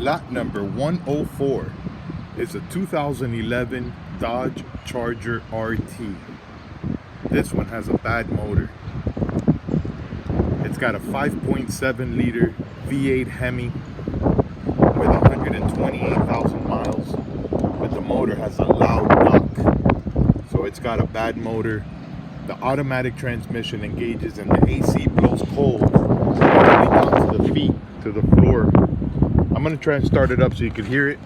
Lot number 104 is a 2011 Dodge Charger RT. This one has a bad motor. It's got a 5.7 liter V8 Hemi with 128,000 miles, but the motor has a loud knock. So it's got a bad motor. The automatic transmission engages and the AC blows cold down to the feet, to the floor. I'm gonna try and start it up so you can hear it.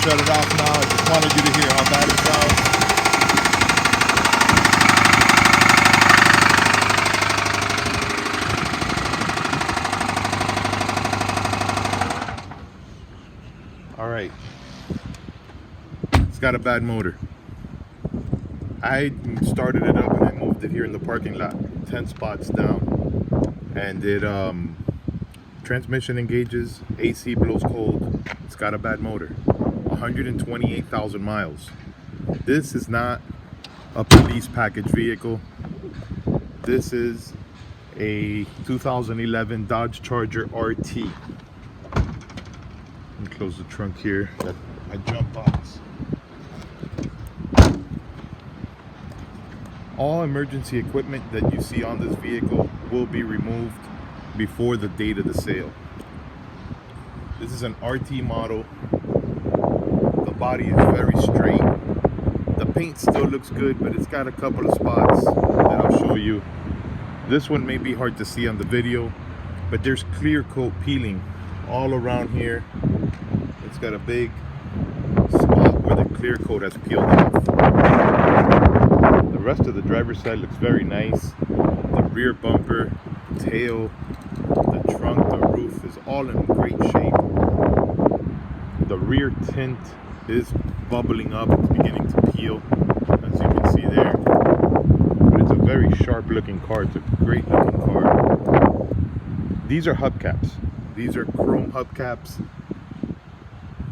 Shut it off now. I just wanted you to hear how bad it sounds. All right. It's got a bad motor. I started it up and I moved it here in the parking lot, 10 spots down. And it transmission engages, AC blows cold. It's got a bad motor. 128,000 miles. This is not a police package vehicle. This is a 2011 Dodge Charger RT. Let me close the trunk here. Got my jump box. All emergency equipment that you see on this vehicle will be removed before the date of the sale. This is an RT model. Body is very straight. The paint still looks good, but it's got a couple of spots that I'll show you. This one may be hard to see on the video, but there's clear coat peeling all around here. It's got a big spot where the clear coat has peeled off. The rest of the driver's side looks very nice. The rear bumper, tail, the trunk, the roof is all in great shape. The rear tint is bubbling up. It's beginning to peel, as you can see there. But it's a very sharp looking car. It's a great looking car. These are hubcaps. These are chrome hubcaps.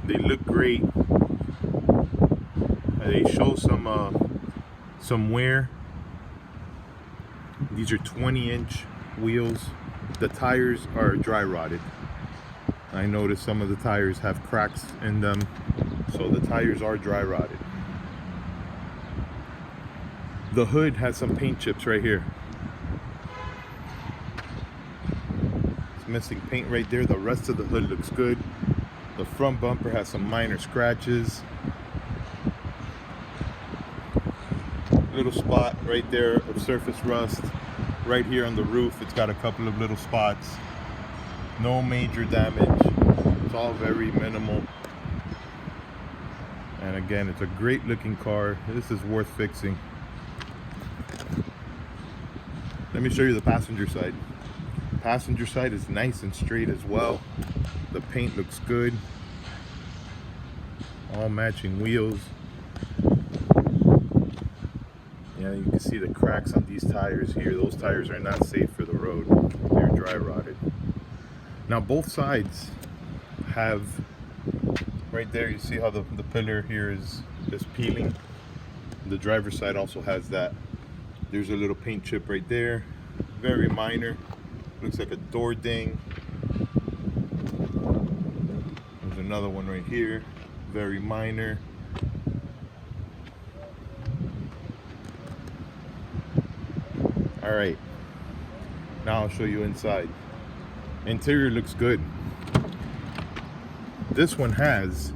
They look great. They show some wear. These are 20-inch wheels. The tires are dry rotted. I noticed some of the tires have cracks in them. So the tires are dry rotted. The hood has some paint chips right here. It's missing paint right there. The rest of the hood looks good. The front bumper has some minor scratches. Little spot right there of surface rust. Right here on the roof, it's got a couple of little spots. No major damage. It's all very minimal. And again, it's a great looking car. This is worth fixing. Let me show you the passenger side. Passenger side is nice and straight as well. The paint looks good. All matching wheels. Yeah, you can see the cracks on these tires here. Those tires are not safe for the road. They're dry rotted. Now both sides have, right there, you see how the pillar here is peeling. The driver's side also has that. There's a little paint chip right there, very minor. Looks like a door ding. There's another one right here, very minor. All right, now I'll show you inside. Interior looks good. This one has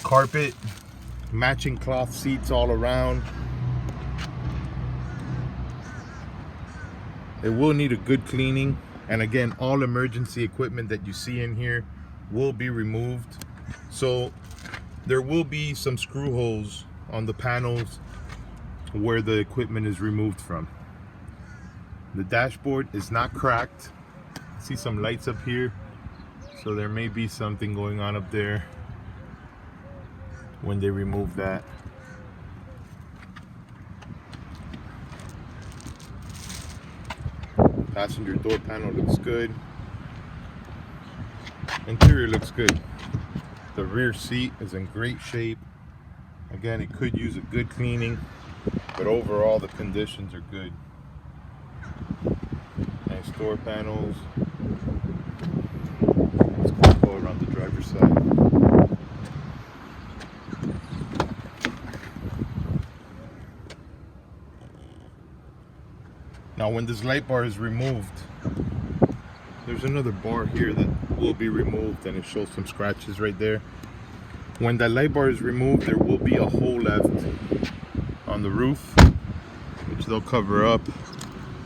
carpet, matching cloth seats all around. It will need a good cleaning. And again, all emergency equipment that you see in here will be removed. So there will be some screw holes on the panels where the equipment is removed from. The dashboard is not cracked. See some lights up here, so there may be something going on up there. when they remove that. Passenger door panel looks good. Interior looks good. The rear seat is in great shape. Again, it could use a good cleaning, but overall the conditions are good. Nice door panels. Let's go around the driver's side. Now when this light bar is removed, there's another bar here that will be removed, and it shows some scratches right there. When that light bar is removed, there will be a hole left on the roof, which they'll cover up,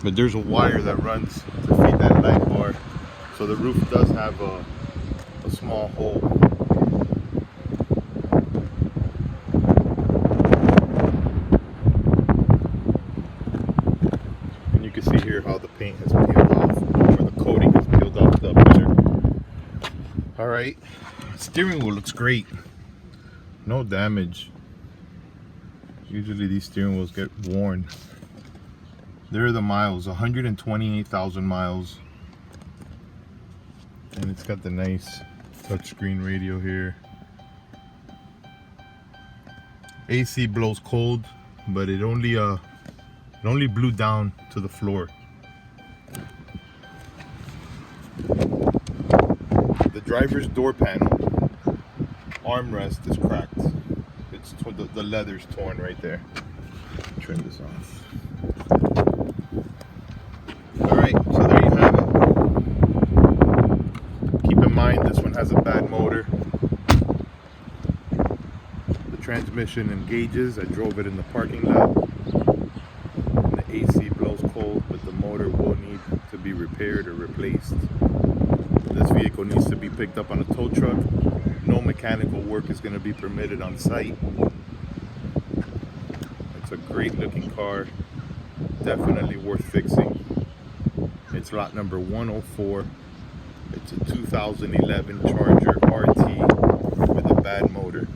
but there's a wire that runs to feed that light bar, so the roof does have a small hole. And you can see here how the paint has peeled off, or the coating has peeled off the upper. Alright, steering wheel looks great. No damage. Usually these steering wheels get worn. There are the miles, 128,000 miles. And it's got the nice touchscreen radio here. AC blows cold, but it only blew down to the floor. The driver's door panel armrest is cracked. It's the leather's torn right there. Turn this off. Alright, so there you have it. Keep in mind this one has a bad motor. The transmission engages. I drove it in the parking lot. And the AC blows cold, but the motor will need to be repaired or replaced. This vehicle needs to be picked up on a tow truck. No mechanical work is going to be permitted on site. It's a great looking car, definitely worth fixing. It's lot number 104. It's a 2011 Charger RT with a bad motor.